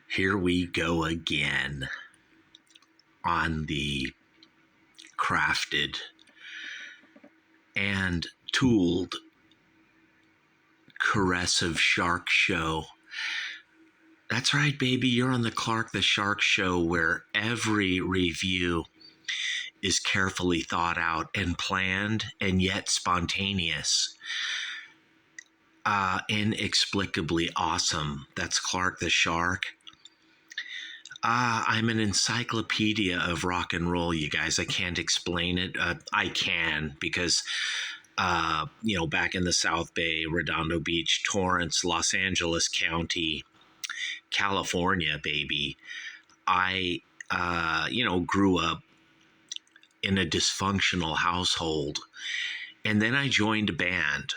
Here we go again on the crafted and tooled Caressive Shark Show. That's right, baby. You're on the Clark the Shark Show, where every review is carefully thought out and planned and yet spontaneous. Inexplicably awesome. That's Clark the Shark. I'm an encyclopedia of rock and roll, you guys. I can't explain it. I can because, back in the South Bay, Redondo Beach, Torrance, Los Angeles County, California, baby. I, grew up in a dysfunctional household. And then I joined a band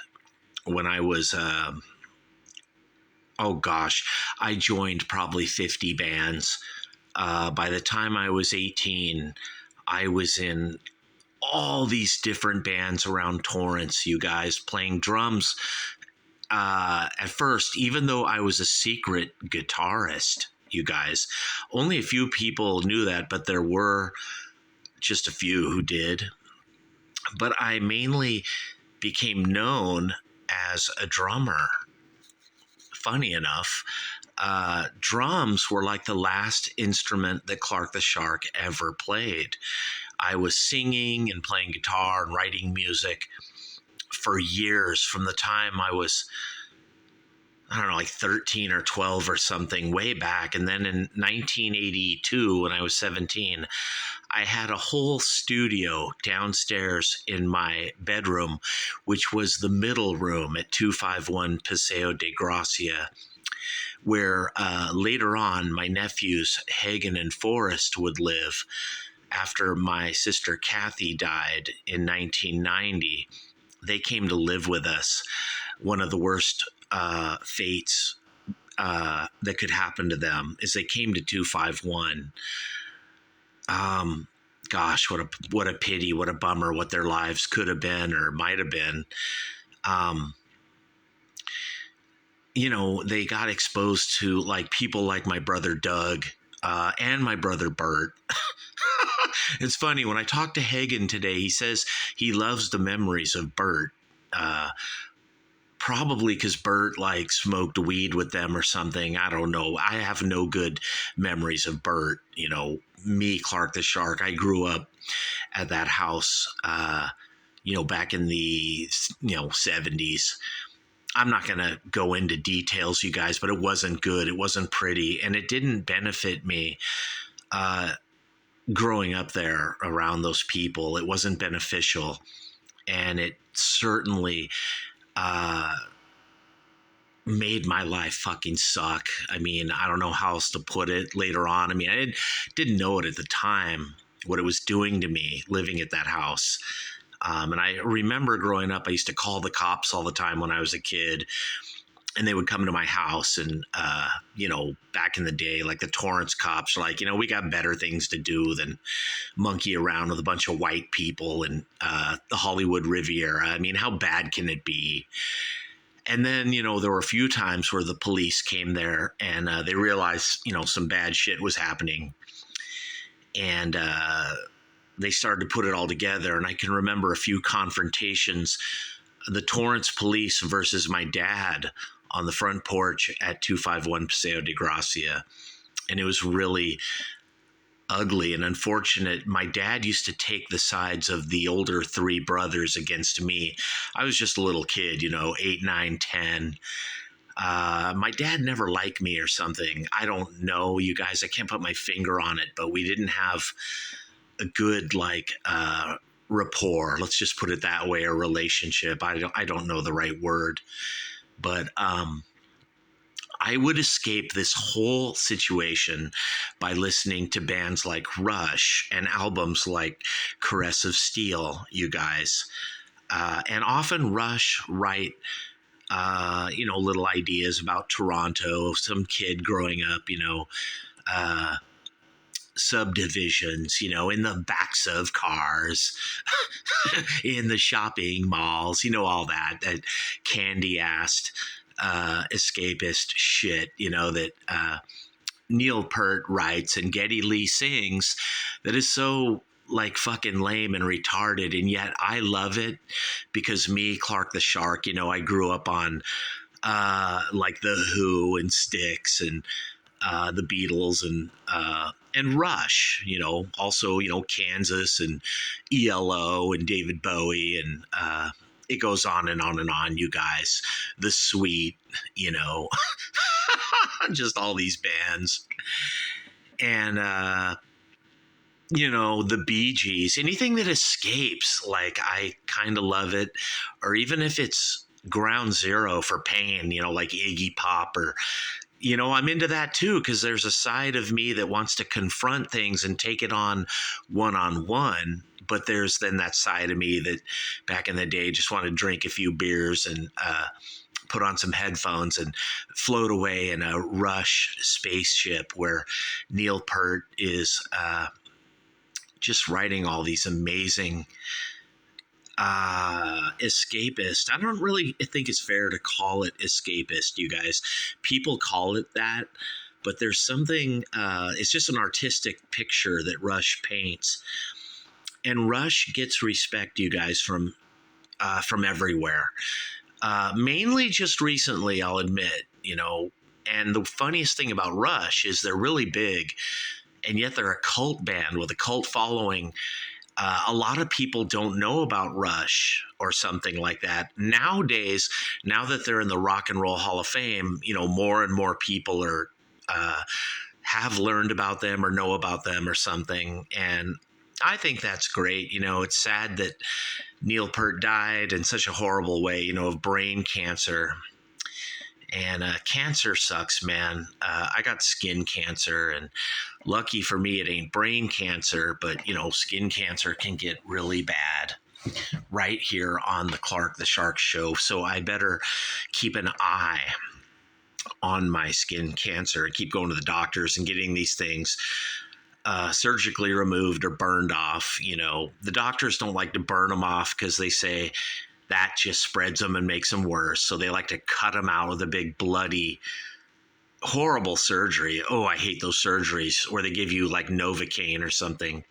when I was, I joined probably 50 bands. By the time I was 18, I was in all these different bands around Torrance, you guys, playing drums. At first, even though I was a secret guitarist, you guys, only a few people knew that, but there were just a few who did. But I mainly became known as a drummer. Funny enough, drums were like the last instrument that Clark the Shark ever played. I was singing and playing guitar and writing music for years, from the time I was, like 13 or 12 or something, way back. And then in 1982, when I was 17, I had a whole studio downstairs in my bedroom, which was the middle room at 251 Paseo de Gracia, where later on my nephews Hagen and Forrest would live after my sister Kathy died in 1990. They came to live with us. One of the worst fates that could happen to them is they came to 251. Gosh, what a pity, what a bummer, what their lives could have been or might have been. They got exposed to people like my brother Doug and my brother Bert. It's funny, when I talked to Hagen today, he says he loves the memories of Bert. Probably because Bert smoked weed with them or something. I don't know. I have no good memories of Bert. Me, Clark the Shark, I grew up at that house, back in the, 70s. I'm not going to go into details, you guys, but it wasn't good. It wasn't pretty. And it didn't benefit me growing up there around those people. It wasn't beneficial. And it certainly made my life fucking suck. I mean, I don't know how else to put it later on. I mean, I didn't know it at the time, what it was doing to me living at that house. And I remember growing up, I used to call the cops all the time when I was a kid, and they would come to my house and, back in the day, the Torrance cops are we got better things to do than monkey around with a bunch of white people in the Hollywood Riviera. I mean, how bad can it be? And then, there were a few times where the police came there and they realized, some bad shit was happening. And they started to put it all together. And I can remember a few confrontations, the Torrance police versus my dad on the front porch at 251 Paseo de Gracia. And it was really ugly and unfortunate. My dad used to take the sides of the older three brothers against me. I was just a little kid, 8, 9, 10. My dad never liked me or something. I don't know, you guys. I can't put my finger on it, but we didn't have a good rapport. Let's just put it that way, a relationship. I don't know the right word, but I would escape this whole situation by listening to bands like Rush and albums like Caress of Steel, you guys. And often Rush write, little ideas about Toronto, some kid growing up, subdivisions, in the backs of cars, in the shopping malls, all that Candy asked. escapist shit, that Neil Peart writes and Geddy Lee sings that is so like fucking lame and retarded, and yet I love it because me, Clark the Shark, I grew up on like the Who and Styx and the Beatles and Rush, also Kansas and ELO and David Bowie and it goes on and on and on. You guys, The Sweet, just all these bands, and the Bee Gees, anything that escapes, like I kind of love it, or even if it's ground zero for pain, like Iggy Pop or I'm into that too, because there's a side of me that wants to confront things and take it on one. But there's then that side of me that back in the day just wanted to drink a few beers and put on some headphones and float away in a Rush spaceship where Neil Peart is just writing all these amazing escapist. I don't really think it's fair to call it escapist, you guys. People call it that, but there's something, it's just an artistic picture that Rush paints. And Rush gets respect, you guys, from everywhere. Mainly just recently, I'll admit, and the funniest thing about Rush is they're really big, and yet they're a cult band with a cult following. A lot of people don't know about Rush or something like that. Nowadays, now that they're in the Rock and Roll Hall of Fame, more and more people are have learned about them or know about them or something. And I think that's great. It's sad that Neil Peart died in such a horrible way, of brain cancer. And cancer sucks, man. I got skin cancer, and lucky for me, it ain't brain cancer, but, skin cancer can get really bad right here on the Clark the Shark show. So I better keep an eye on my skin cancer and keep going to the doctors and getting these things surgically removed or burned off. The doctors don't like to burn them off because they say that just spreads them and makes them worse. So they like to cut them out with a big bloody, horrible surgery. Oh, I hate those surgeries where they give you like Novocaine or something,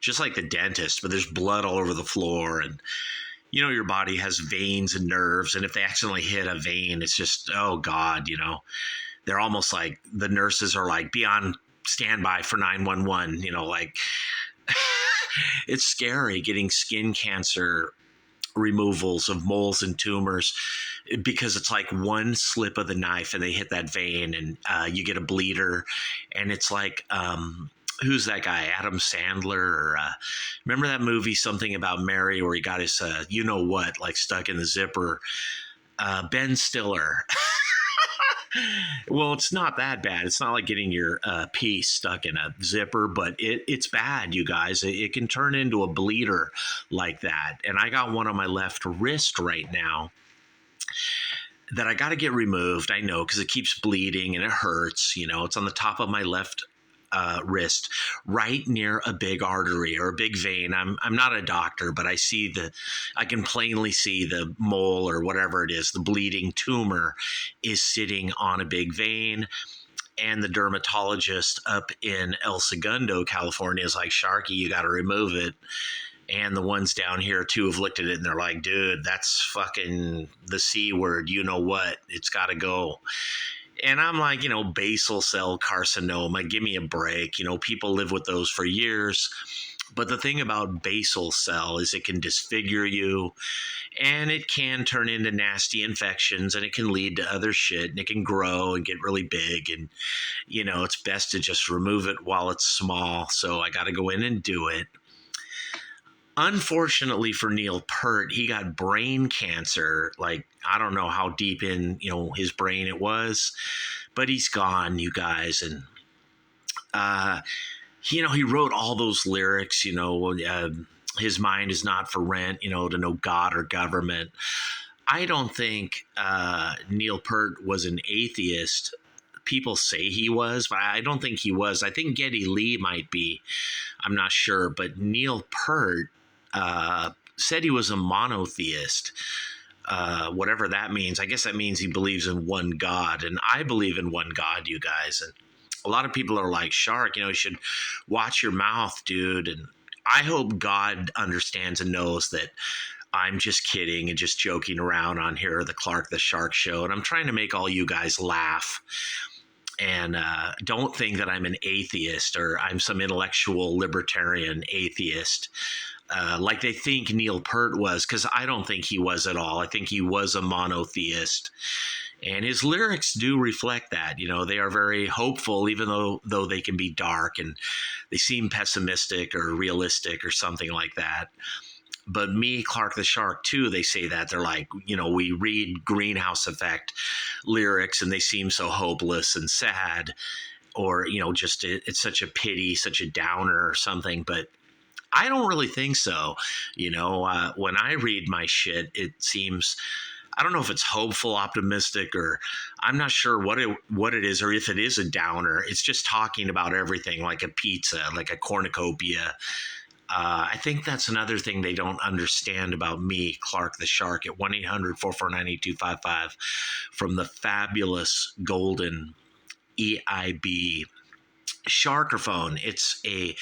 just like the dentist, but there's blood all over the floor. And, your body has veins and nerves. And if they accidentally hit a vein, it's just, oh God, they're almost like the nurses are like, be on standby for 911, like it's scary getting skin cancer removals of moles and tumors because it's like one slip of the knife and they hit that vein and you get a bleeder. And it's like, who's that guy? Adam Sandler, or remember that movie, Something About Mary, where he got his, like stuck in the zipper? Ben Stiller. Well, it's not that bad. It's not like getting your piece stuck in a zipper, but it's bad, you guys. It can turn into a bleeder like that. And I got one on my left wrist right now that I got to get removed. I know, because it keeps bleeding and it hurts. It's on the top of my left wrist, right near a big artery or a big vein. I'm not a doctor, but I can plainly see the mole or whatever it is, the bleeding tumor is sitting on a big vein. And the dermatologist up in El Segundo, California is like, Sharky, you got to remove it. And the ones down here too have looked at it and they're like, dude, that's fucking the C word. You know what? It's got to go. And I'm like, basal cell carcinoma, give me a break. People live with those for years. But the thing about basal cell is it can disfigure you, and it can turn into nasty infections, and it can lead to other shit, and it can grow and get really big. And, it's best to just remove it while it's small. So I got to go in and do it. Unfortunately for Neil Peart, he got brain cancer. Like, I don't know how deep in, his brain it was, but he's gone, you guys. And, he wrote all those lyrics, his mind is not for rent, to know God or government. I don't think Neil Peart was an atheist. People say he was, but I don't think he was. I think Geddy Lee might be. I'm not sure. But Neil Peart said he was a monotheist. whatever that means. I guess that means he believes in one God, and I believe in one God, you guys. And a lot of people are like, Shark, you should watch your mouth, dude. And I hope God understands and knows that I'm just kidding and just joking around on here, the Clark the Shark Show, and I'm trying to make all you guys laugh. And don't think that I'm an atheist or I'm some intellectual libertarian atheist. Like they think Neil Peart was, because I don't think he was at all. I think he was a monotheist. And his lyrics do reflect that. They are very hopeful, even though they can be dark and they seem pessimistic or realistic or something like that. But me, Clark the Shark, too, they say that. They're like, we read Greenhouse Effect lyrics and they seem so hopeless and sad, or, just it's such a pity, such a downer or something. But I don't really think so. When I read my shit, it seems, I don't know if it's hopeful, optimistic, or I'm not sure what it is, or if it is a downer. It's just talking about everything, like a pizza, like a cornucopia. I think that's another thing they don't understand about me, Clark the Shark, at 1-800-449-8255 from the fabulous golden EIB Sharkerphone. It's a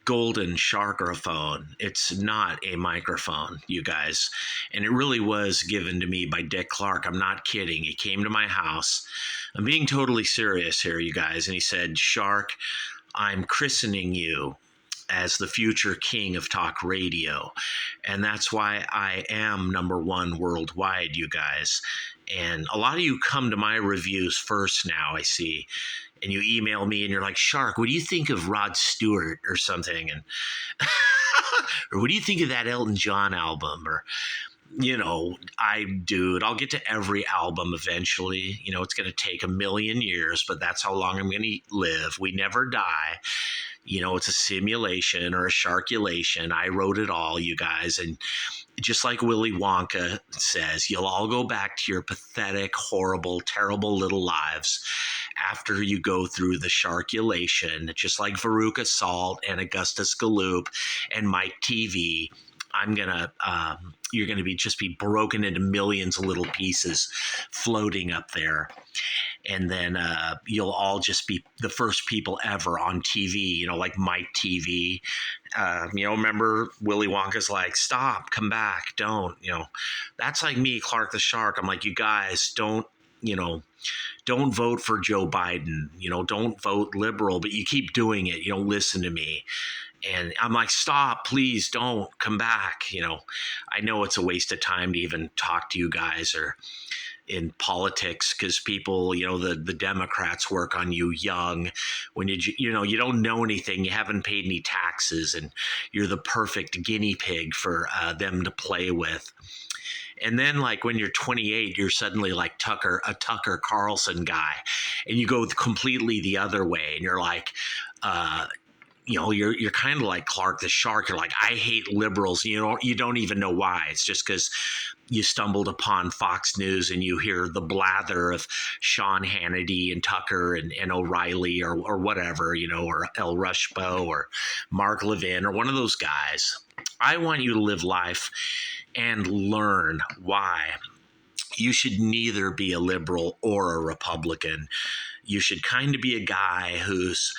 golden Sharkerphone. It's not a microphone, you guys. And it really was given to me by Dick Clark. I'm not kidding. He came to my house. I'm being totally serious here, you guys. And he said, Shark, I'm christening you as the future king of talk radio. And that's why I am #1 worldwide, you guys. And a lot of you come to my reviews first now, I see. And you email me and you're like, Shark, what do you think of Rod Stewart or something? And or what do you think of that Elton John album? Or, I'll get to every album eventually. It's going to take 1,000,000 years, but that's how long I'm going to live. We never die. It's a simulation or a sharkulation. I wrote it all, you guys. And just like Willy Wonka says, you'll all go back to your pathetic, horrible, terrible little lives after you go through the sharkulation, just like Veruca Salt and Augustus Gloop and Mike TV. You're gonna be broken into millions of little pieces floating up there. And then you'll all just be the first people ever on TV, like Mike TV. Remember Willy Wonka's like, stop, come back, don't, that's like me, Clark the Shark. I'm like, you guys don't vote for Joe Biden, don't vote liberal, but you keep doing it. You don't listen to me. And I'm like, stop, please don't come back. I know it's a waste of time to even talk to you guys or in politics, because people, the Democrats work on you young when you don't know anything, you haven't paid any taxes, and you're the perfect guinea pig for them to play with. And then, like, when you're 28, you're suddenly like a Tucker Carlson guy, and you go completely the other way, and you're like, you're kind of like Clark the Shark. You're like, I hate liberals. You don't even know why. It's just because you stumbled upon Fox News and you hear the blather of Sean Hannity and Tucker and O'Reilly or whatever, or El Rushbo or Mark Levin or one of those guys. I want you to live life and learn why you should neither be a liberal or a Republican. You should kind of be a guy who's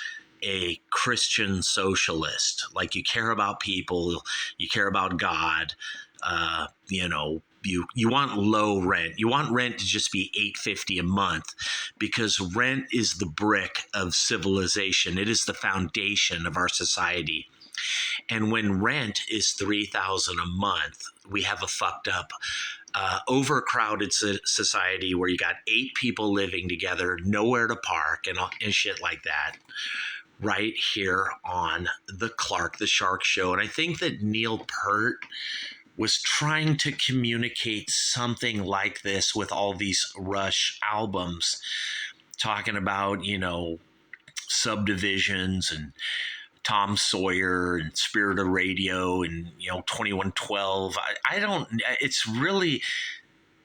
a Christian socialist. Like, you care about people, you care about God, you want low rent. You want rent to just be $8.50 a month, because rent is the brick of civilization. It is the foundation of our society. And when rent is $3,000 a month, we have a fucked up, overcrowded society where you got 8 people living together, nowhere to park, and shit like that. Right here on the Clark the Shark Show. And I think that Neil Peart was trying to communicate something like this with all these Rush albums, talking about, subdivisions and Tom Sawyer and Spirit of Radio and, 2112. I don't, it's really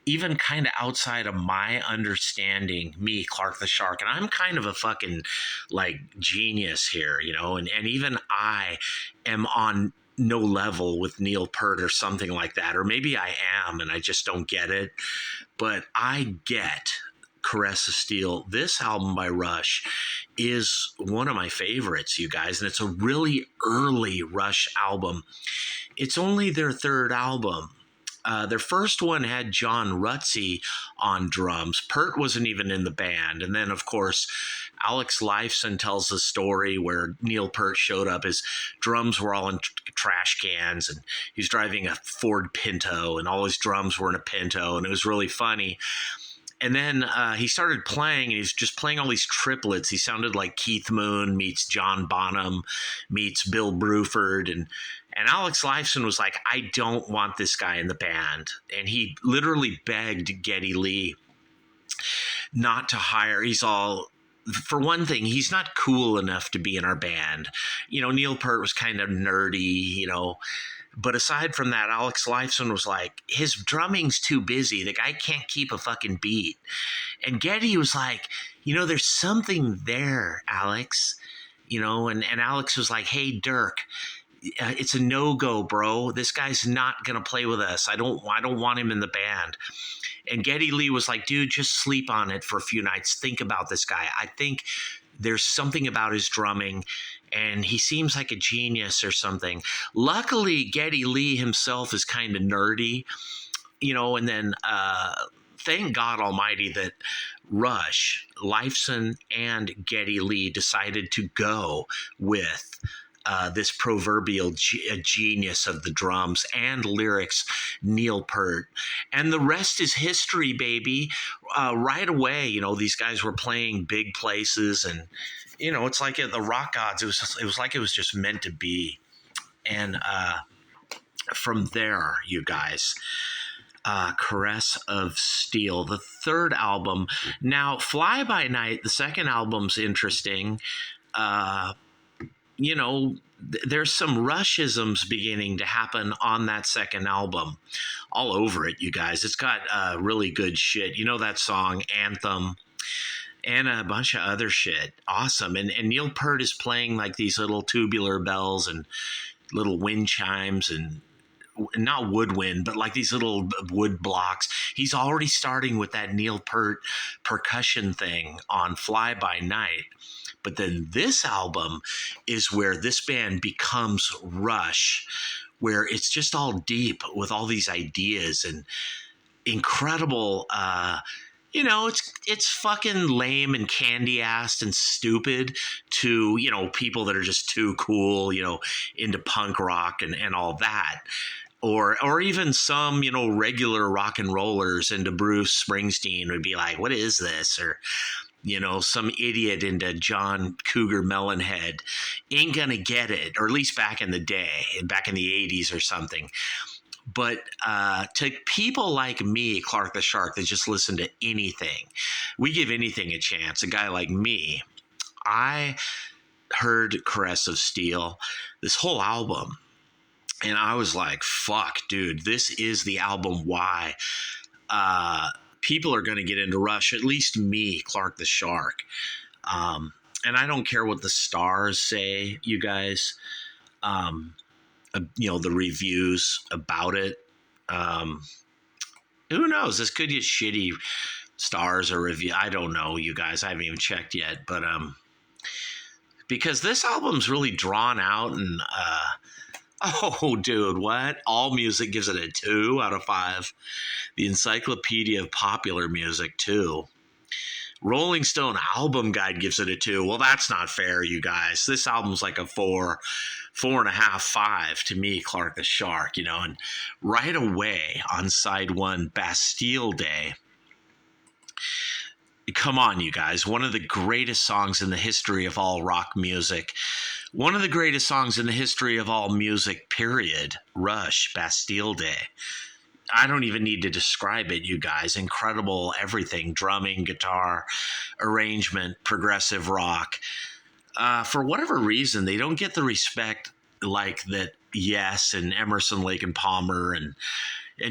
even kind of outside of my understanding, me, Clark the Shark, and I'm kind of a fucking like genius here, and even I am on no level with Neil Peart or something like that. Or maybe I am and I just don't get it. But I get Caress of Steel. This album by Rush is one of my favorites, you guys. And it's a really early Rush album. It's only their third album. Their first one had John Rutsey on drums. Peart wasn't even in the band. And then, of course, Alex Lifeson tells the story where Neil Peart showed up. His drums were all in trash cans, and he was driving a Ford Pinto, and all his drums were in a Pinto, and it was really funny. And then he started playing, and he's just playing all these triplets. He sounded like Keith Moon meets John Bonham meets Bill Bruford. And Alex Lifeson was like, I don't want this guy in the band. And he literally begged Geddy Lee not to hire. He's all, for one thing, he's not cool enough to be in our band. Neil Peart was kind of nerdy, But aside from that, Alex Lifeson was like, his drumming's too busy. The guy can't keep a fucking beat. And Geddy was like, there's something there, Alex. And Alex was like, hey, Dirk, it's a no-go, bro. This guy's not going to play with us. I don't want him in the band. And Geddy Lee was like, dude, just sleep on it for a few nights. Think about this guy. I think there's something about his drumming, and he seems like a genius or something. Luckily, Geddy Lee himself is kind of nerdy, and then thank God Almighty that Rush, Lifeson, and Geddy Lee decided to go with this proverbial genius of the drums and lyrics, Neil Peart. And the rest is history, baby. Right away, these guys were playing big places, and, it's like at the Rock Gods, it was like it was just meant to be. And from there, you guys, Caress of Steel, the third album. Now, Fly By Night, the second album's interesting. There's some Rushisms beginning to happen on that second album, all over it, you guys. It's got really good shit. That song, Anthem, and a bunch of other shit. Awesome. And Neil Peart is playing like these little tubular bells and little wind chimes, and not woodwind, but like these little wood blocks. He's already starting with that Neil Peart percussion thing on Fly By Night. But then this album is where this band becomes Rush, where it's just all deep with all these ideas and incredible. It's fucking lame and candy-assed and stupid to, people that are just too cool, into punk rock and all that. Or even some, regular rock and rollers into Bruce Springsteen would be like, what is this? Or, some idiot into John Cougar Mellencamp ain't gonna get it, or at least back in the day, back in the 80s or something. But to people like me, Clark the Shark, that just listen to anything, we give anything a chance. A guy like me, I heard Caress of Steel, this whole album, and I was like, fuck, dude, this is the album why people are going to get into Rush, at least me, Clark the Shark. And I don't care what the stars say, you guys, the reviews about it. Who knows? This could get shitty stars or review. I don't know, you guys. I haven't even checked yet. But because this album's really drawn out and oh, dude, what? All Music gives it a 2 out of 5. The Encyclopedia of Popular Music, 2. Rolling Stone Album Guide gives it a 2. Well, that's not fair, you guys. This album's like a 4, 4.5, 5 to me, Clark the Shark, And right away on side 1, Bastille Day. Come on, you guys. One of the greatest songs in the history of all rock music. One of the greatest songs in the history of all music, period. Rush, Bastille Day. I don't even need to describe it, you guys. Incredible everything. Drumming, guitar, arrangement, progressive rock. For whatever reason, they don't get the respect like that Yes and Emerson, Lake and Palmer and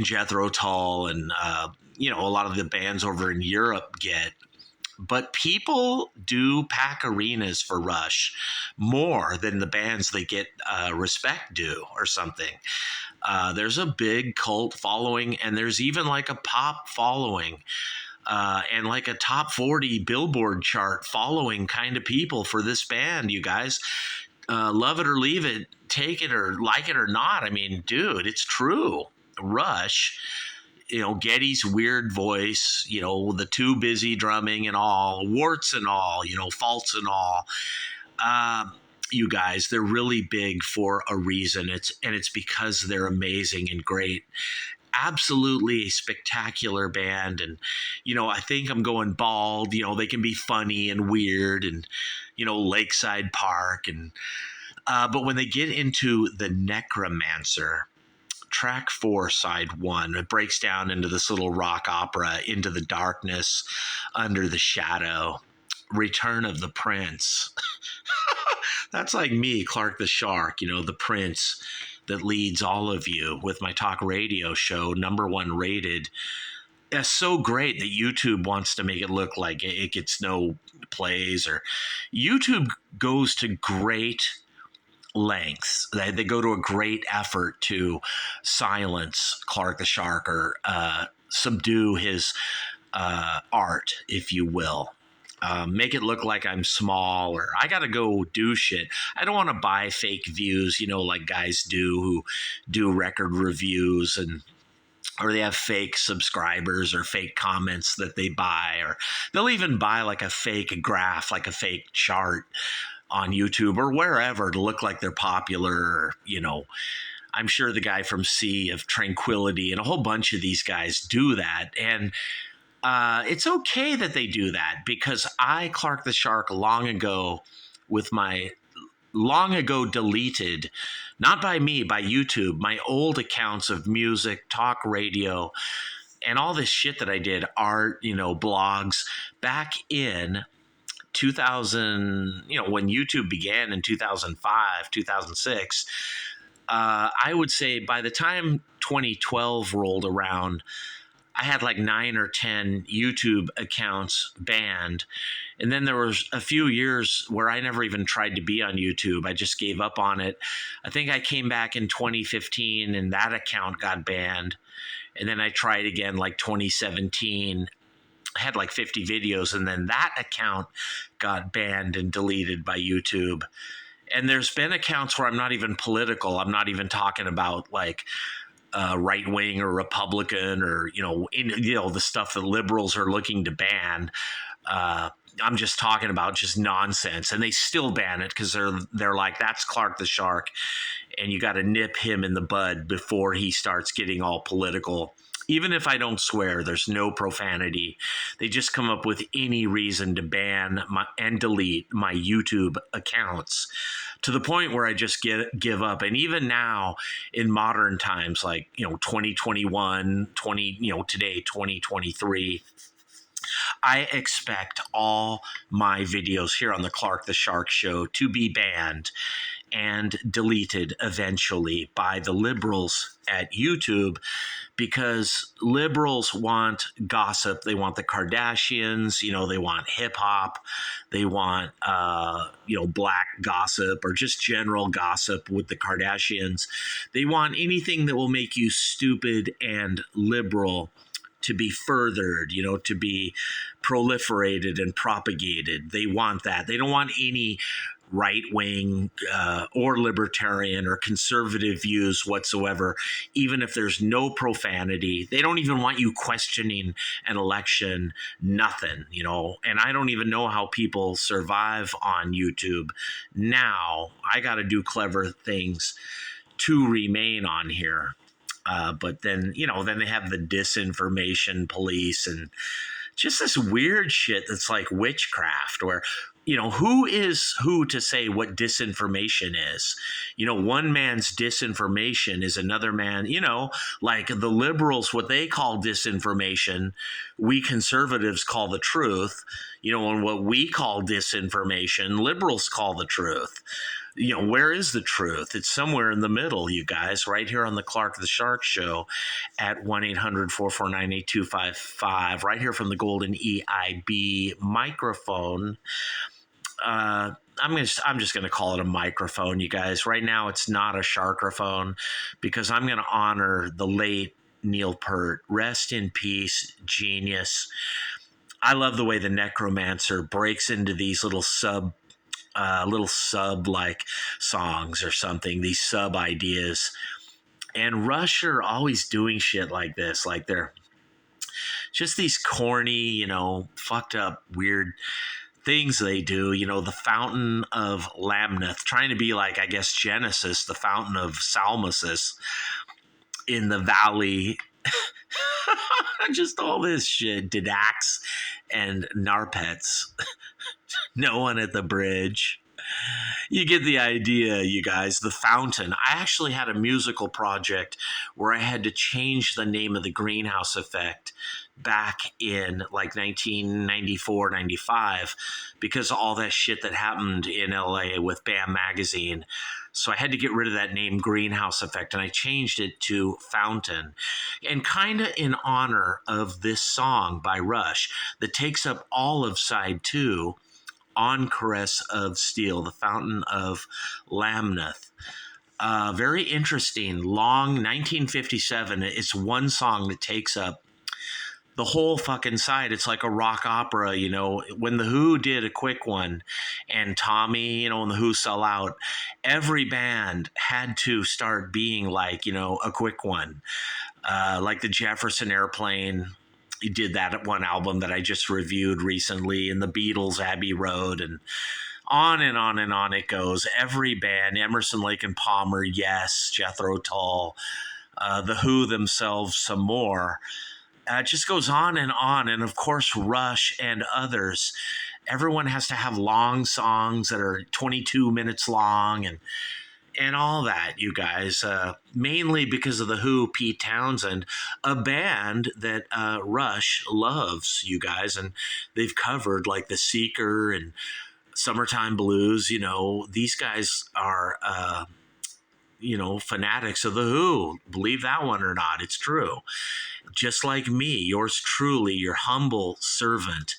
Jethro Tull and, a lot of the bands over in Europe get. but people do pack arenas for Rush more than the bands they get respect do or something. There's a big cult following, and there's even like a pop following. And like a top 40 Billboard chart following kind of people for this band, you guys. Love it or leave it, take it or like it or not. I mean, dude, it's true. Rush, Geddy's weird voice, the too busy drumming and all, warts and all, faults and all. You guys, they're really big for a reason. It's because they're amazing and great. Absolutely a spectacular band. And I think I'm going bald. They can be funny and weird, and Lakeside Park, and but when they get into the Necromancer, track 4, side 1, it breaks down into this little rock opera, Into the Darkness, Under the Shadow, Return of the Prince. That's like me, Clark the Shark, the prince that leads all of you with my talk radio show, #1 rated. It's so great that YouTube wants to make it look like it gets no plays, or YouTube goes to great lengths. They go to a great effort to silence Clark the Shark, or subdue his art, if you will. Make it look like I'm small, or I got to go do shit. I don't want to buy fake views, like guys do who do record reviews, or they have fake subscribers or fake comments that they buy, or they'll even buy like a fake graph, like a fake chart on YouTube or wherever to look like they're popular, or, I'm sure the guy from Sea of Tranquility and a whole bunch of these guys do that. And it's okay that they do that, because I, Clark the Shark, long ago, with my long ago deleted, not by me, by YouTube, my old accounts of music, talk radio, and all this shit that I did, art, blogs, back in 2000, when YouTube began in 2005, 2006, I would say by the time 2012 rolled around, I had like 9 or 10 YouTube accounts banned. And then there was a few years where I never even tried to be on YouTube. I just gave up on it. I think I came back in 2015 and that account got banned. And then I tried again like 2017. I had like 50 videos, and then that account got banned and deleted by YouTube. And there's been accounts where I'm not even political. I'm not even talking about like right wing or Republican, or the stuff that liberals are looking to ban. I'm just talking about just nonsense, and they still ban it because they're like, that's Clark the Shark, and you got to nip him in the bud before he starts getting all political. Even if I don't swear, there's no profanity. They just come up with any reason to ban and delete my YouTube accounts, to the point where I just give up. And even now in modern times, like, 2021, today, 2023, I expect all my videos here on the Clark the Shark Show to be banned and deleted eventually by the liberals at YouTube, because liberals want gossip. They want the Kardashians, they want hip hop, they want, black gossip, or just general gossip with the Kardashians. They want anything that will make you stupid and liberal to be furthered, to be proliferated and propagated. They want that. They don't want any right-wing or libertarian or conservative views whatsoever, even if there's no profanity. They don't even want you questioning an election, nothing, and I don't even know how people survive on YouTube. Now, I got to do clever things to remain on here. But then, then they have the disinformation police and just this weird shit that's like witchcraft, where, who is who to say what disinformation is? One man's disinformation is another man, like the liberals, what they call disinformation, we conservatives call the truth, and what we call disinformation, liberals call the truth. Where is the truth? It's somewhere in the middle, you guys, right here on the Clark the Shark Show at 1-800-449-8255, right here from the Golden EIB microphone. I'm just gonna call it a microphone, you guys. Right now, it's not a sharkophone because I'm gonna honor the late Neil Peart. Rest in peace, genius. I love the way the Necromancer breaks into these little sub like songs or something, these sub ideas. And Rush are always doing shit like this, like they're just these corny, fucked up, weird things they do. The Fountain of Lamneth, trying to be like, I guess, Genesis, the Fountain of Salmacis in the valley. Just all this shit. Didax and Narpets. No one at the bridge. You get the idea, you guys. The Fountain. I actually had a musical project where I had to change the name of the Greenhouse Effect back in like 1994, 95 because of all that shit that happened in LA with BAM Magazine. So I had to get rid of that name Greenhouse Effect, and I changed it to Fountain. And kind of in honor of this song by Rush that takes up all of side 2 on Caress of Steel, the Fountain of Lamneth. Very interesting, long 1957. It's one song that takes up the whole fucking side. It's like a rock opera, when the Who did a quick one and Tommy, when the Who sell out, every band had to start being like, a quick one. Like the Jefferson Airplane, he did that one album that I just reviewed recently, and the Beatles, Abbey Road, and on and on and on it goes. Every band, Emerson, Lake and Palmer, yes, Jethro Tull, the Who themselves, some more. It just goes on. And of course, Rush and others. Everyone has to have long songs that are 22 minutes long and all that, you guys. Mainly because of the Who, Pete Townsend, a band that Rush loves, you guys. And they've covered like The Seeker and Summertime Blues. These guys are fanatics of the Who. Believe that one or not, it's true. Just like me, yours truly, your humble servant,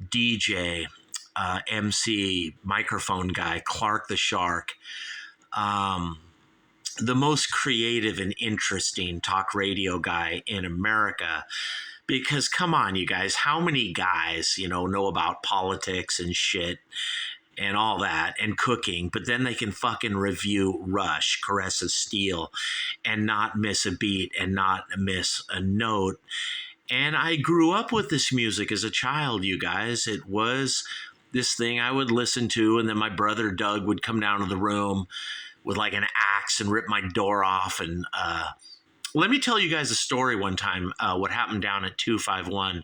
DJ, MC, microphone guy, Clark the Shark. The most creative and interesting talk radio guy in America. Because come on, you guys, how many guys, know about politics and shit and all that and cooking, but then they can fucking review Rush, Caress of Steel, and not miss a beat and not miss a note. And I grew up with this music as a child, you guys. It was this thing I would listen to, and then my brother Doug would come down to the room with like an axe and rip my door off. And let me tell you guys a story one time, what happened down at 251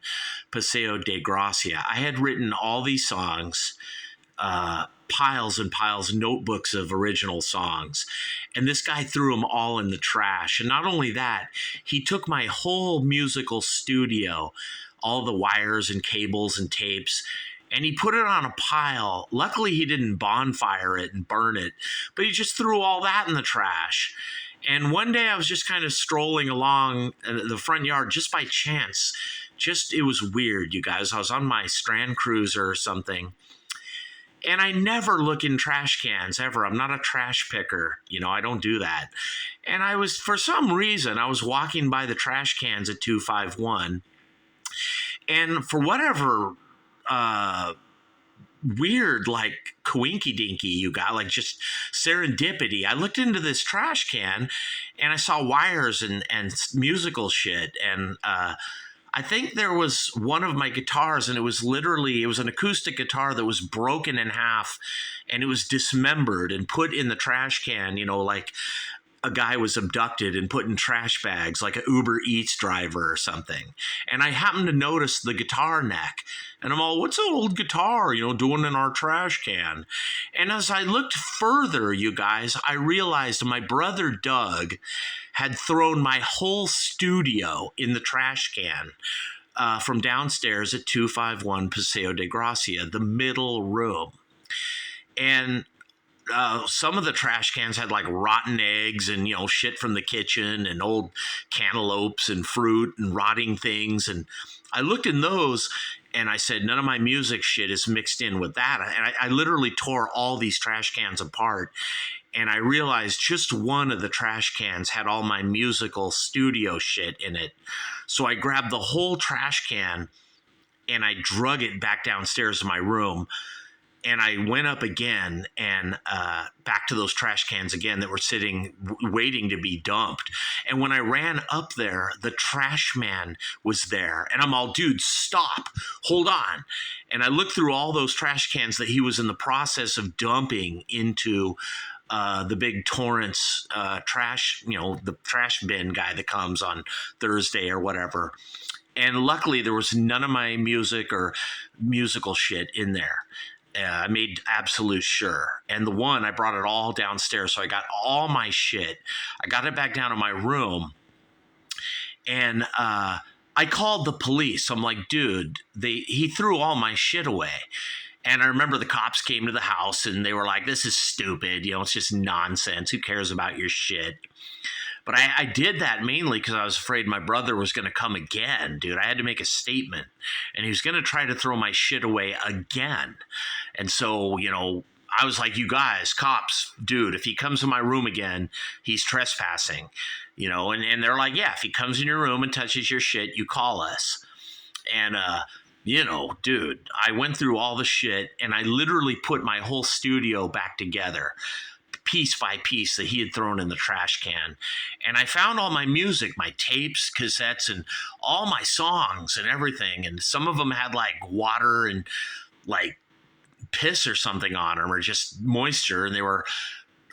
Paseo de Gracia. I had written all these songs, piles and piles, notebooks of original songs. And this guy threw them all in the trash. And not only that, he took my whole musical studio, all the wires and cables and tapes, and he put it on a pile. Luckily, he didn't bonfire it and burn it, but he just threw all that in the trash. And one day I was just kind of strolling along the front yard just by chance. It was weird, you guys. I was on my Strand Cruiser or something. And I never look in trash cans, ever. I'm not a trash picker. I don't do that. And for some reason, I was walking by the trash cans at 251. And for whatever weird, like coinky dinky you got, like just serendipity, I looked into this trash can and I saw wires and musical shit. And I think there was one of my guitars, and it was an acoustic guitar that was broken in half, and it was dismembered and put in the trash can, like a guy was abducted and put in trash bags, like an Uber Eats driver or something. And I happened to notice the guitar neck, and I'm all, what's an old guitar, doing in our trash can? And as I looked further, you guys, I realized my brother Doug had thrown my whole studio in the trash can from downstairs at 251 Paseo de Gracia, the middle room. And some of the trash cans had like rotten eggs and, you know, shit from the kitchen and old cantaloupes and fruit and rotting things. And I looked in those and I said, none of my music shit is mixed in with that. And I literally tore all these trash cans apart. And I realized just one of the trash cans had all my musical studio shit in it. So I grabbed the whole trash can and I drug it back downstairs to my room. And I went up again and back to those trash cans again that were sitting, waiting to be dumped. And when I ran up there, the trash man was there. And I'm all, dude, stop, hold on. And I looked through all those trash cans that he was in the process of dumping into the big Torrance trash, you know, the trash bin guy that comes on Thursday or whatever. And luckily there was none of my music or musical shit in there. I made absolute sure. And the one, I brought it all downstairs. So I got all my shit. I got it back down to my room. And I called the police. I'm like, dude, he threw all my shit away. And I remember the cops came to the house and they were like, this is stupid. You know, it's just nonsense. Who cares about your shit? But I did that mainly because I was afraid my brother was going to come again, dude. I had to make a statement. And he was going to try to throw my shit away again. And so, you know, I was like, you guys, cops, dude, if he comes in my room again, he's trespassing. You know, and they're like, yeah, if he comes in your room and touches your shit, you call us. And, you know, dude, I went through all the shit and I literally put my whole studio back together, piece by piece, that he had thrown in the trash can. And I found all my music, my tapes, cassettes, and all my songs and everything. And some of them had like water and like piss or something on them, or just moisture. And they were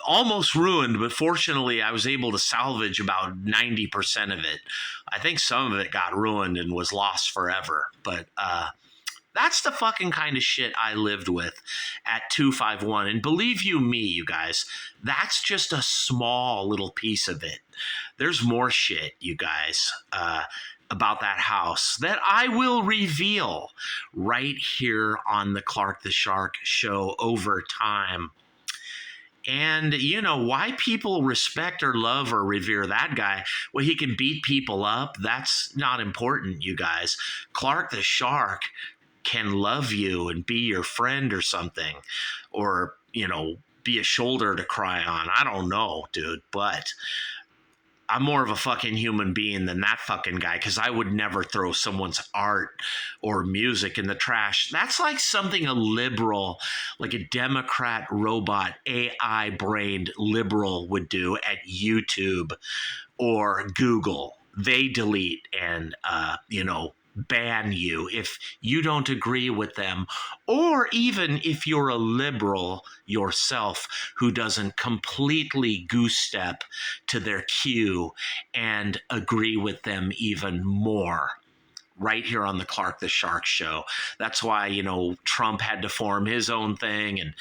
almost ruined, but fortunately I was able to salvage about 90% of it. I think some of it got ruined and was lost forever. But that's the fucking kind of shit I lived with at 251. And believe you me, you guys, that's just a small little piece of it. There's more shit, you guys, about that house that I will reveal right here on the Clark the Shark show over time. And, you know, why people respect or love or revere that guy, well, he can beat people up. That's not important, you guys. Clark the Shark can love you and be your friend or something, or, you know, be a shoulder to cry on. I don't know, dude, but I'm more of a fucking human being than that fucking guy, because I would never throw someone's art or music in the trash. That's like something a liberal, like a Democrat robot, AI-brained liberal would do at YouTube or Google. They delete and, you know, ban you if you don't agree with them, or even if you're a liberal yourself who doesn't completely goose step to their cue and agree with them even more. Right here on the Clark the Shark show. That's why, you know, Trump had to form his own thing and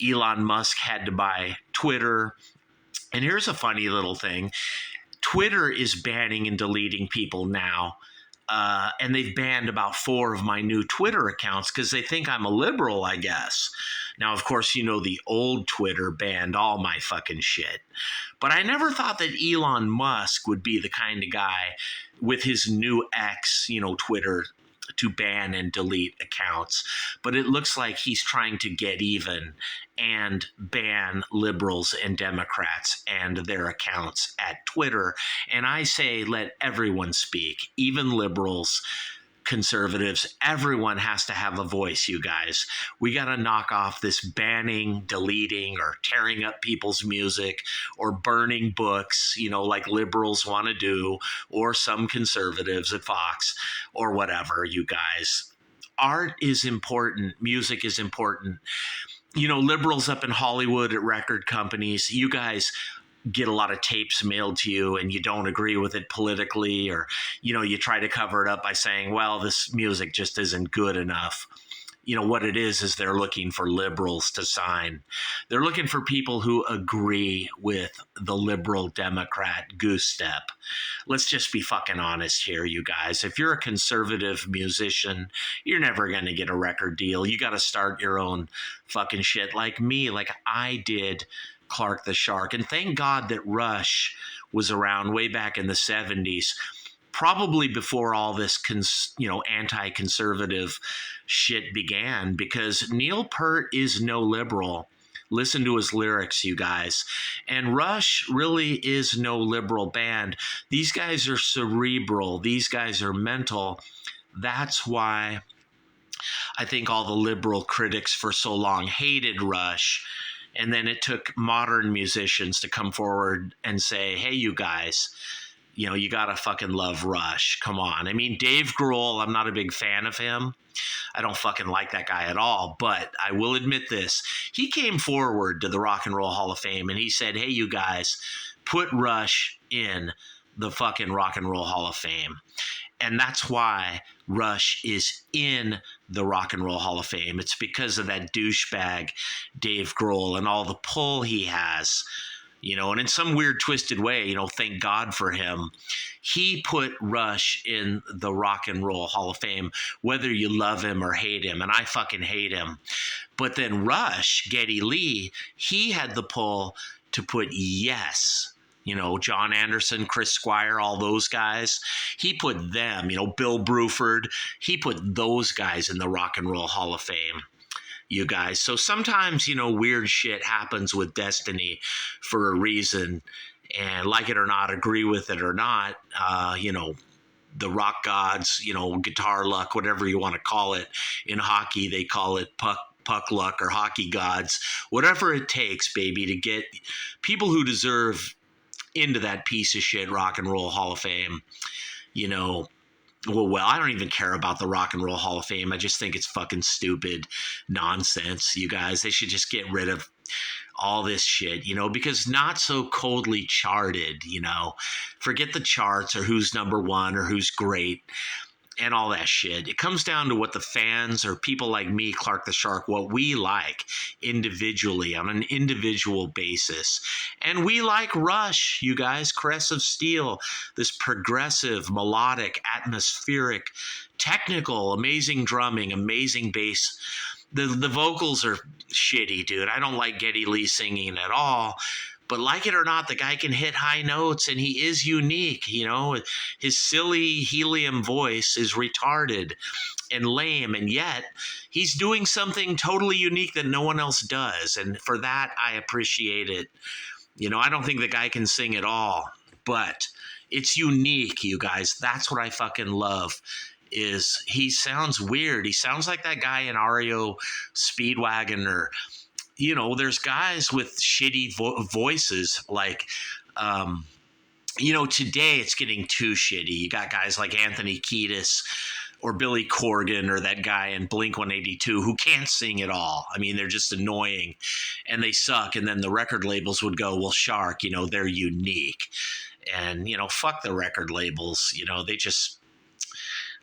Elon Musk had to buy Twitter. And here's a funny little thing. Twitter is banning and deleting people now. And they've banned about 4 of my new Twitter accounts because they think I'm a liberal, I guess. Now, of course, you know, the old Twitter banned all my fucking shit. But I never thought that Elon Musk would be the kind of guy with his new X, you know, Twitter, to ban and delete accounts. But it looks like he's trying to get even and ban liberals and Democrats and their accounts at Twitter. And I say, let everyone speak, even liberals, conservatives. Everyone has to have a voice, you guys. We got to knock off this banning, deleting, or tearing up people's music, or burning books, you know, like liberals want to do, or some conservatives at Fox, or whatever, you guys. Art is important. Music is important. You know, liberals up in Hollywood at record companies, you guys get a lot of tapes mailed to you and you don't agree with it politically, or, you know, you try to cover it up by saying, well, this music just isn't good enough. what it is they're looking for liberals to sign. They're looking for people who agree with the liberal Democrat goose step. Let's just be fucking honest here, you guys. If you're a conservative musician, you're never going to get a record deal. You got to start your own fucking shit like me, like I did Clark the Shark. And thank God that Rush was around way back in the 70s, probably before all this anti-conservative shit began, because Neil Peart is no liberal. Listen to his lyrics, you guys. And Rush really is no liberal band. These guys are cerebral. These guys are mental. That's why I think all the liberal critics for so long hated Rush. And then it took modern musicians to come forward and say, hey, you guys, you gotta fucking love Rush. Come on. I mean, Dave Grohl, I'm not a big fan of him. I don't fucking like that guy at all. But I will admit this. He came forward to the Rock and Roll Hall of Fame and he said, hey, you guys, put Rush in the fucking Rock and Roll Hall of Fame. And that's why Rush is in the Rock and Roll Hall of Fame. It's because of that douchebag Dave Grohl and all the pull he has. And in some weird twisted way, thank God for him. He put Rush in the Rock and Roll Hall of Fame, whether you love him or hate him. And I fucking hate him. But then Rush, Geddy Lee, he had the pull to put Yes. John Anderson, Chris Squire, all those guys. He put them, Bill Bruford. He put those guys in the Rock and Roll Hall of Fame. You guys. So sometimes, weird shit happens with Destiny for a reason. And like it or not, agree with it or not, the rock gods, guitar luck, whatever you want to call it. In hockey, they call it puck luck or hockey gods. Whatever it takes, baby, to get people who deserve into that piece of shit Rock and Roll Hall of Fame, Well, I don't even care about the Rock and Roll Hall of Fame. I just think it's fucking stupid nonsense, you guys. They should just get rid of all this shit, because not so coldly charted, forget the charts or who's number one or who's great and all that shit. It comes down to what the fans or people like me, Clark the Shark, what we like individually on an individual basis. And we like Rush, you guys, Caress of Steel, this progressive, melodic, atmospheric, technical, amazing drumming, amazing bass. The vocals are shitty, dude. I don't like Geddy Lee singing at all. But like it or not, the guy can hit high notes and he is unique. His silly helium voice is retarded and lame. And yet he's doing something totally unique that no one else does. And for that, I appreciate it. I don't think the guy can sing at all, but it's unique, you guys. That's what I fucking love. Is he sounds weird. He sounds like that guy in REO Speedwagon or there's guys with shitty voices like, today it's getting too shitty. You got guys like Anthony Kiedis or Billy Corgan or that guy in Blink-182 who can't sing at all. I mean, they're just annoying and they suck. And then the record labels would go, well, Shark, they're unique. And, fuck the record labels. They just...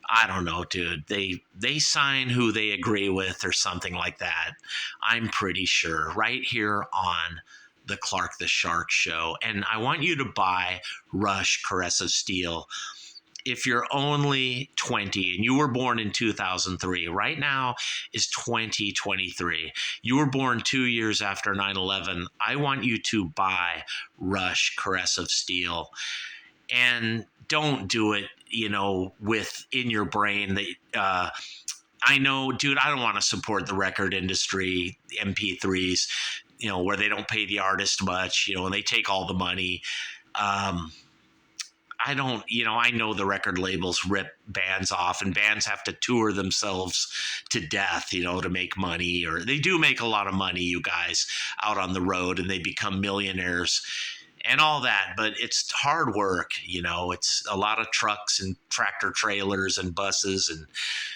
I don't know, dude. They sign who they agree with or something like that. I'm pretty sure right here on the Clark the Shark Show. And I want you to buy Rush Caress of Steel. If you're only 20 and you were born in 2003, right now is 2023. You were born 2 years after 9/11. I want you to buy Rush Caress of Steel. And don't do it, with in your brain that I know, dude, I don't want to support the record industry, MP3s, where they don't pay the artist much, and they take all the money. I don't, I know the record labels rip bands off and bands have to tour themselves to death, to make money, or they do make a lot of money, you guys, out on the road, and they become millionaires and all that, but it's hard work, it's a lot of trucks and tractor trailers and buses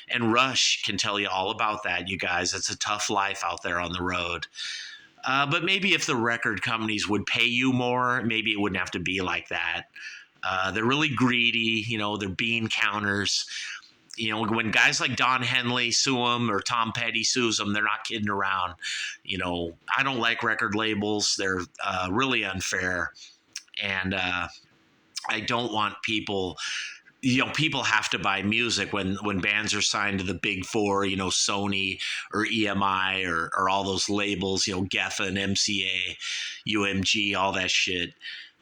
and Rush can tell you all about that, you guys. It's a tough life out there on the road. But maybe if the record companies would pay you more, maybe it wouldn't have to be like that. They're really greedy, they're bean counters. You know, when guys like Don Henley sue them or Tom Petty sues them, they're not kidding around. You know, I don't like record labels. They're really unfair. And I don't want people, you know, people have to buy music when bands are signed to the big four, you know, Sony or EMI or all those labels, you know, Geffen, MCA, UMG, all that shit,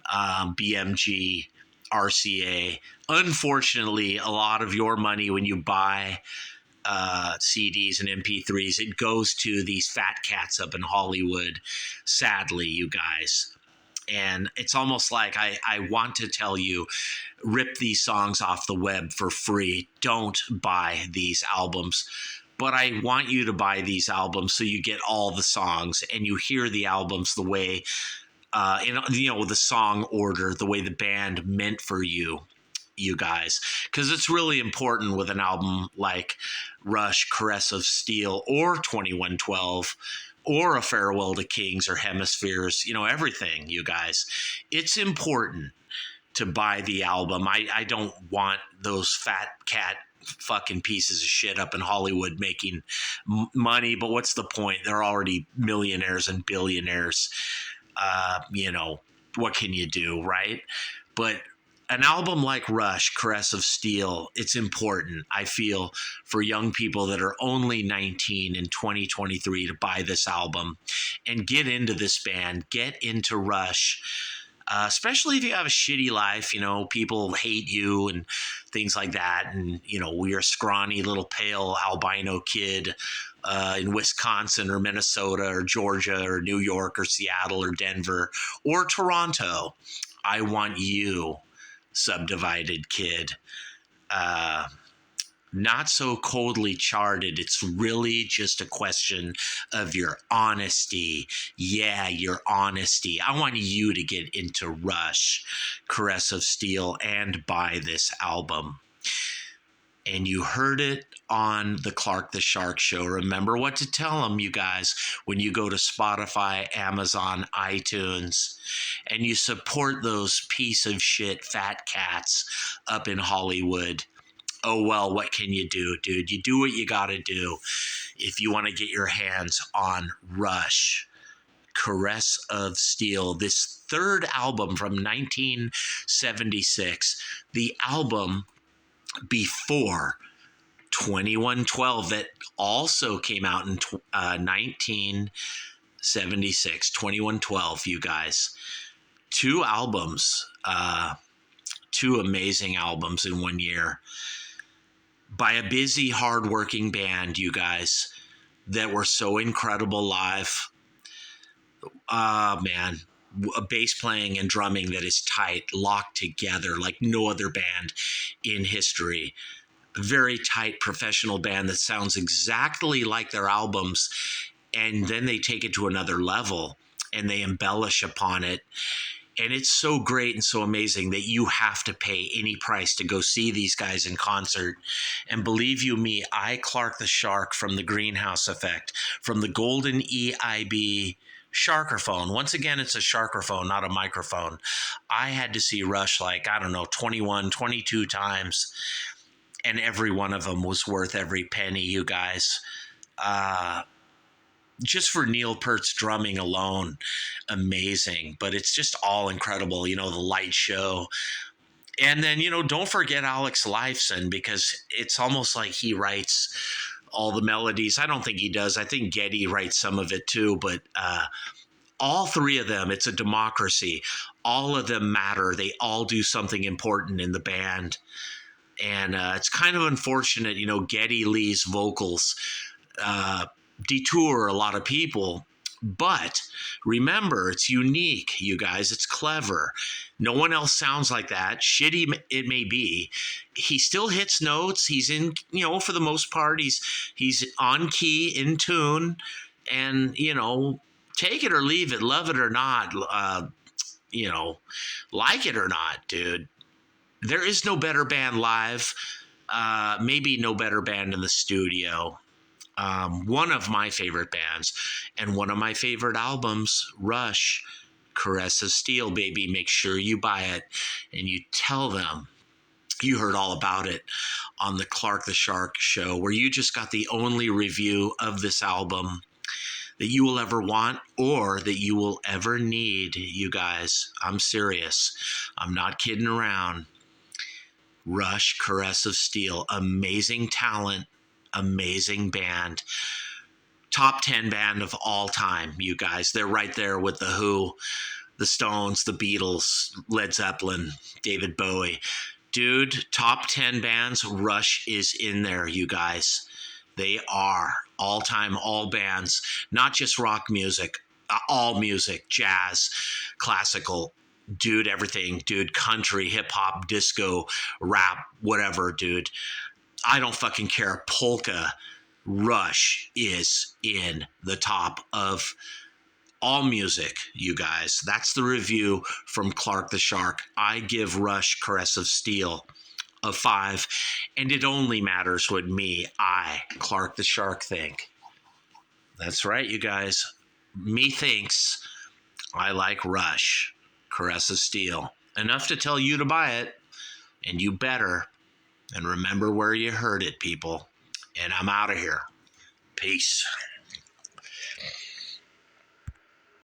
BMG, RCA. Unfortunately, a lot of your money when you buy CDs and MP3s, it goes to these fat cats up in Hollywood. Sadly, you guys. And it's almost like I want to tell you, rip these songs off the web for free. Don't buy these albums. But I want you to buy these albums so you get all the songs and you hear the albums the way, you know, the song order, the way the band meant for you, you guys. Because it's really important with an album like Rush, Caress of Steel, or 2112, or A Farewell to Kings or Hemispheres, you know, everything, you guys. It's important to buy the album. I don't want those fat cat fucking pieces of shit up in Hollywood making money, but what's the point? They're already millionaires and billionaires. You know, what can you do, right? But an album like Rush, Caress of Steel, it's important, I feel, for young people that are only 19 in 2023 to buy this album and get into this band, get into Rush. Especially if you have a shitty life, you know, people hate you and things like that. And, you know, we're a scrawny little pale albino kid in Wisconsin or Minnesota or Georgia or New York or Seattle or Denver or Toronto. I want you, subdivided kid, not so coldly charted. It's really just a question of your honesty. Yeah, your honesty. I want you to get into Rush, Caress of Steel, and buy this album. And you heard it on the Clark the Shark Show. Remember what to tell them, you guys, when you go to Spotify, Amazon, iTunes, and you support those piece of shit fat cats up in Hollywood. Oh, well, what can you do, dude? You do what you got to do if you want to get your hands on Rush, Caress of Steel, this third album from 1976, the album before 2112 that also came out in 1976, 2112, you guys. Two albums, two amazing albums in 1 year, by a busy, hardworking band, you guys, that were so incredible live. Man, bass playing and drumming that is tight, locked together like no other band in history. A very tight professional band that sounds exactly like their albums, and then they take it to another level and they embellish upon it. And it's so great and so amazing that you have to pay any price to go see these guys in concert. And believe you me, I, Clark the Shark from the Greenhouse Effect, from the Golden EIB Sharkerphone. Once again, it's a Sharkerphone, not a microphone. I had to see Rush like, I don't know, 21, 22 times. And every one of them was worth every penny, you guys. Just for Neil Peart's drumming alone, amazing. But it's just all incredible, you know, the light show. And then, you know, don't forget Alex Lifeson, because it's almost like he writes all the melodies. I don't think he does. I think Geddy writes some of it too. But all three of them, it's a democracy. All of them matter. They all do something important in the band. And it's kind of unfortunate, you know, Geddy Lee's vocals detour a lot of people, but remember, it's unique, you guys. It's clever. No one else sounds like that. Shitty it may be, he still hits notes. He's in, you know, for the most part, he's on key, in tune, and, you know, take it or leave it, love it or not, you know, like it or not, dude. There is no better band live, maybe no better band in the studio. One of my favorite bands and one of my favorite albums, Rush, Caress of Steel, baby. Make sure you buy it and you tell them You heard all about it on the Clark the Shark show, where you just got the only review of this album that you will ever want or that you will ever need, you guys. I'm serious. I'm not kidding around. Rush, Caress of Steel, amazing talent, amazing band. Top 10 band of all time, you guys. They're right there with The Who, The Stones, The Beatles, Led Zeppelin, David Bowie. Dude, top 10 bands, Rush is in there, you guys. They are all time, all bands, not just rock music, all music, jazz, classical, dude, everything, dude, country, hip hop, disco, rap, whatever, dude. I don't fucking care. Polka, Rush is in the top of all music, you guys. That's the review from Clark the Shark. I give Rush, Caress of Steel a 5, and it only matters what I, Clark the Shark, think. That's right, you guys. Me thinks I like Rush, Caress of Steel. Enough to tell you to buy it, and you better. And remember where you heard it, people. And I'm out of here. Peace.